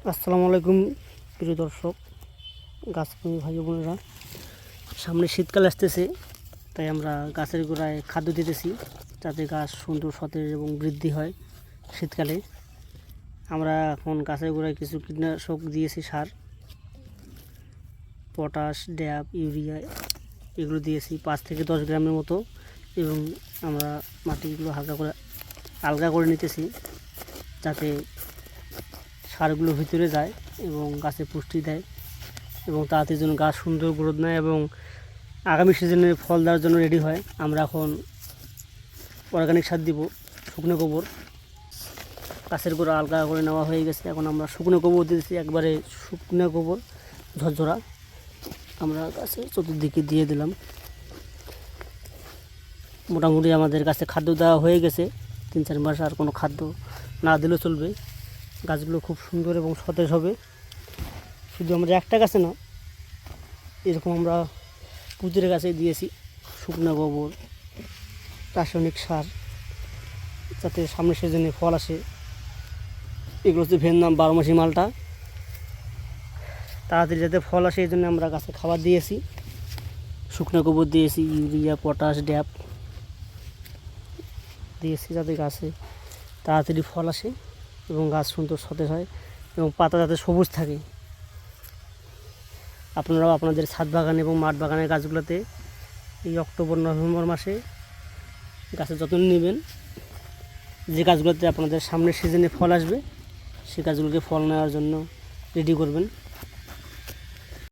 আসসালামু আলাইকুম প্রিয় দর্শক, গাছপ্রেমী ভাই বোনেরা। সামনে শীতকাল আসতেছে, তাই আমরা গাছের গোড়ায় খাদ্য দিতেছি যাতে গাছ সুন্দর সতেজ এবং বৃদ্ধি হয়। শীতকালে আমরা এখন গাছের গোড়ায় কিছু কীটনাশক দিয়েছি, সার, পটাশ, ড্যাপ, ইউরিয়া এগুলো দিয়েছি 5 থেকে 10 গ্রামের মতো, এবং আমরা মাটিগুলো আলগা করে নিতেছি যাতে সারগুলো ভিতরে যায় এবং গাছে পুষ্টি দেয় এবং তাড়াতাড়ি যেন গাছ সুন্দর গ্রোথ নেয় এবং আগামী সিজনে ফল দেওয়ার জন্য রেডি হয়। আমরা এখন অর্গানিক সার দিব, শুকনো গোবর। গাছের গোড়া আলগা করে নেওয়া হয়ে গেছে, এখন আমরা শুকনো গোবর দিয়েছি, একবারে শুকনো গোবর ঝরঝরা আমরা গাছের চতুর্দিকে দিয়ে দিলাম। মোটামুটি আমাদের গাছে খাদ্য দেওয়া হয়ে গেছে, 3-4 মাস আর কোনো খাদ্য না দিলেও চলবে। গাছগুলো খুব সুন্দর এবং সতেজ হবে। শুধু আমরা একটা গাছে না, এরকম আমরা প্রতিটা গাছে দিয়েছি শুকনো গোবর, রাসায়নিক সার, যাতে সামনের সিজনে ফল আসে। এগুলো হচ্ছে ভিয়েতনাম 12 মাসি মালটা, তাড়াতাড়ি যাতে ফল আসে এই জন্য আমরা গাছে খাবার দিয়েছি, শুকনো গোবর দিয়েছি, ইউরিয়া, পটাশ, ড্যাপ দিয়েছি যাতে গাছে তাড়াতাড়ি ফল আসে এবং গাছ সুন্দর সতেজ হয় এবং পাতা যাতে সবুজ থাকে। আপনারাও আপনাদের ছাদ বাগান এবং মাঠ বাগানের গাছগুলোতে এই অক্টোবর-নভেম্বর মাসে গাছের যত্ন নেবেন। যে গাছগুলোতে আপনাদের সামনের সিজনে ফল আসবে, সেই গাছগুলোকে ফল নেওয়ার জন্য রেডি করবেন।